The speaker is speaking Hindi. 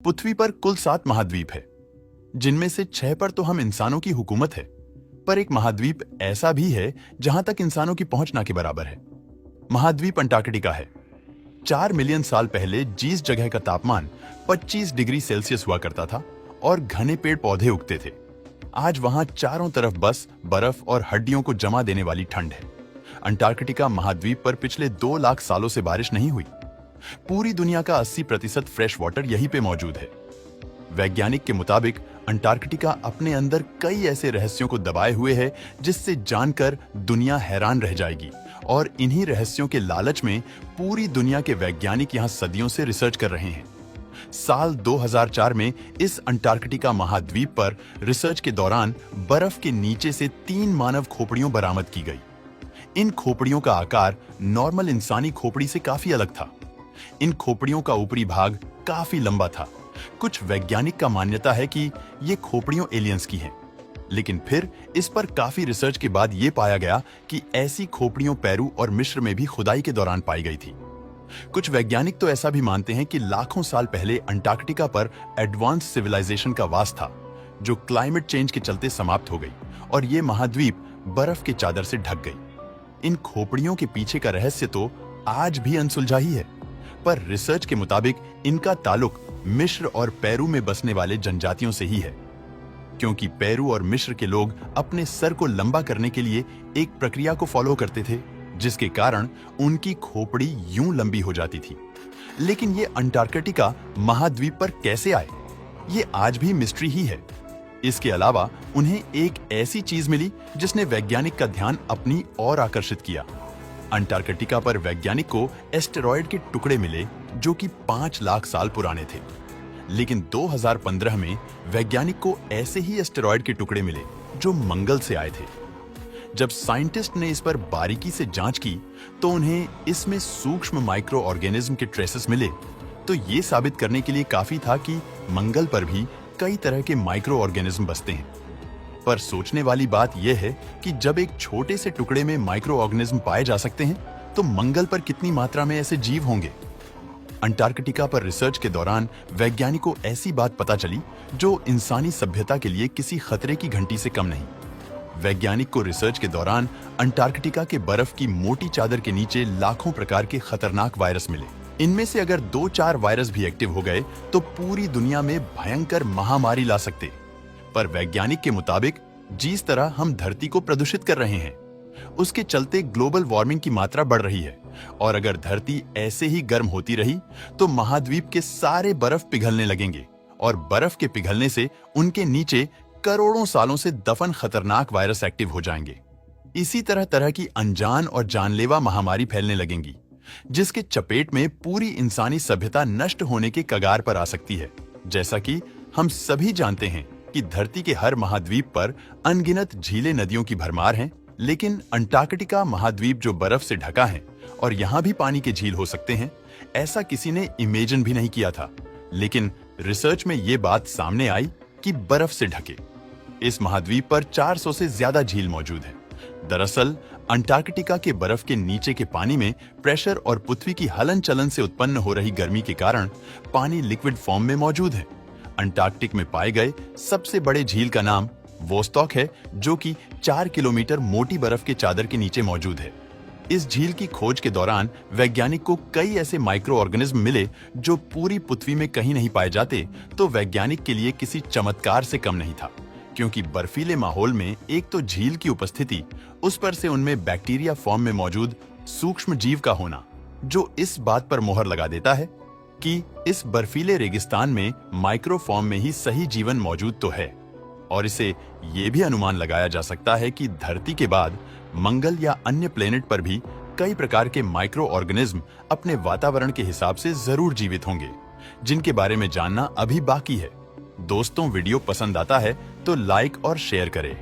पृथ्वी पर कुल 7 महाद्वीप है, जिनमें से 6 पर तो हम इंसानों की हुकूमत है, पर एक महाद्वीप ऐसा भी है जहां तक इंसानों की पहुंच ना के बराबर है। महाद्वीप अंटार्कटिका है। 4 मिलियन साल पहले जिस जगह का तापमान 25 डिग्री सेल्सियस हुआ करता था और घने पेड़ पौधे उगते थे, आज वहां चारों तरफ बस बर्फ और हड्डियों को जमा देने वाली ठंड है। अंटार्कटिका महाद्वीप पर पिछले 2 लाख सालों से बारिश नहीं हुई। पूरी दुनिया का 80% फ्रेश वाटर यहीं पे मौजूद है। वैज्ञानिक के मुताबिक अंटार्कटिका अपने अंदर कई ऐसे रहस्यों को दबाए हुए है जिससे जानकर दुनिया हैरान रह जाएगी, और इन्हीं रहस्यों के लालच में पूरी दुनिया के वैज्ञानिक यहां सदियों से रिसर्च कर रहे हैं। साल 2004 में इस अंटार्कटिका महाद्वीप पर रिसर्च के दौरान बर्फ के नीचे से 3 मानव खोपड़ियों बरामद की गई। इन खोपड़ियों का आकार नॉर्मल इंसानी खोपड़ी से काफी अलग था। इन खोपड़ियों का ऊपरी भाग काफी लंबा था। कुछ वैज्ञानिक का मान्यता है कि ये खोपड़ियों एलियंस की हैं, लेकिन फिर इस पर काफी रिसर्च के बाद ये पाया गया कि ऐसी खोपड़ियों पेरू और मिस्र में भी खुदाई के दौरान पाई गई थी। कुछ वैज्ञानिक तो ऐसा भी मानते हैं कि लाखों साल पहले अंटार्कटिका पर एडवांस सिविलाइजेशन का वास था, जो क्लाइमेट चेंज के चलते समाप्त हो गई और ये महाद्वीप बर्फ के चादर से ढक गई। इन खोपड़ियों के पीछे का रहस्य तो आज भी अनसुलझा ही है, पर रिसर्च के मुताबिक इनका ताल्लुक मिस्र और पेरू में बसने वाले जनजातियों से ही है, क्योंकि पेरू और मिस्र के लोग अपने सर को लंबा करने के लिए एक प्रक्रिया को फॉलो करते थे, जिसके कारण उनकी खोपड़ी यूं लंबी हो जाती थी। लेकिन ये अंटार्कटिका महाद्वीप पर कैसे आए, ये आज भी मिस्ट्री ही है। इसके अलावा उन्हें एक ऐसी चीज मिली जिसने वैज्ञानिक का ध्यान अपनी ओर आकर्षित किया। अंटार्कटिका पर वैज्ञानिक को एस्टेरॉयड के टुकड़े मिले जो कि 5 लाख साल पुराने थे। लेकिन 2015 में वैज्ञानिक को ऐसे ही एस्टेरॉयड के टुकड़े मिले जो मंगल से आए थे। जब साइंटिस्ट ने इस पर बारीकी से जांच की तो उन्हें इसमें सूक्ष्म माइक्रो ऑर्गेनिज्म के ट्रेसेस मिले, तो ये साबित करने के लिए काफी था कि मंगल पर भी कई तरह के माइक्रो ऑर्गेनिज्म बसते हैं। पर सोचने वाली बात यह है कि जब एक छोटे से टुकड़े में माइक्रो ऑर्गेनिज्म पाए जा सकते हैं, तो मंगल पर कितनी मात्रा में ऐसे जीव होंगे। अंटार्कटिका पर रिसर्च के दौरान वैज्ञानिकों को ऐसी बात पता चली जो इंसानी सभ्यता के लिए किसी खतरे की घंटी से कम नहीं। वैज्ञानिक को रिसर्च के दौरान अंटार्कटिका के बर्फ की मोटी चादर के नीचे लाखों प्रकार के खतरनाक वायरस मिले। इनमें से अगर 2-4 वायरस भी एक्टिव हो गए तो पूरी दुनिया में भयंकर महामारी ला सकते। पर वैज्ञानिक के मुताबिक जिस तरह हम धरती को प्रदूषित कर रहे हैं, उसके चलते ग्लोबल वार्मिंग की मात्रा बढ़ रही है, और अगर धरती ऐसे ही गर्म होती रही तो महाद्वीप के सारे बर्फ पिघलने लगेंगे, और बर्फ के पिघलने से उनके नीचे करोड़ों सालों से दफन खतरनाक वायरस एक्टिव हो जाएंगे। इसी तरह तरह की अनजान और जानलेवा महामारी फैलने लगेंगी, जिसके चपेट में पूरी इंसानी सभ्यता नष्ट होने के कगार पर आ सकती है। जैसा कि हम सभी जानते हैं कि धरती के हर महाद्वीप पर अनगिनत झीलें नदियों की भरमार हैं, लेकिन अंटार्कटिका महाद्वीप जो बर्फ से ढका है और यहाँ भी पानी के झील हो सकते हैं, ऐसा किसी ने इमेजिन भी नहीं किया था। लेकिन रिसर्च में ये बात सामने आई कि बर्फ से ढके इस महाद्वीप पर 400 से ज्यादा झील मौजूद है। दरअसल अंटार्कटिका के बर्फ के नीचे के पानी में प्रेशर और पृथ्वी की हलन चलन से उत्पन्न हो रही गर्मी के कारण पानी लिक्विड फॉर्म में मौजूद है। अंटार्कटिक में पाए गए सबसे बड़े झील का नाम वोस्टॉक है, जो कि 4 किलोमीटर मोटी बर्फ के चादर के नीचे मौजूद है। इस झील की खोज के दौरान वैज्ञानिक को कई ऐसे माइक्रो ऑर्गेनिज्म मिले जो पूरी पृथ्वी में कहीं नहीं पाए जाते, तो वैज्ञानिक के लिए किसी चमत्कार से कम नहीं था, क्योंकि बर्फीले माहौल में एक तो झील की उपस्थिति, उस पर से उनमें बैक्टीरिया फॉर्म में मौजूद सूक्ष्म जीव का होना, जो इस बात पर मोहर लगा देता है कि इस बर्फीले रेगिस्तान में माइक्रो फॉर्म में ही सही जीवन मौजूद तो है। और इसे ये भी अनुमान लगाया जा सकता है कि धरती के बाद मंगल या अन्य प्लेनेट पर भी कई प्रकार के माइक्रो ऑर्गेनिज्म अपने वातावरण के हिसाब से जरूर जीवित होंगे, जिनके बारे में जानना अभी बाकी है। दोस्तों, वीडियो पसंद आता है तो लाइक और शेयर करें।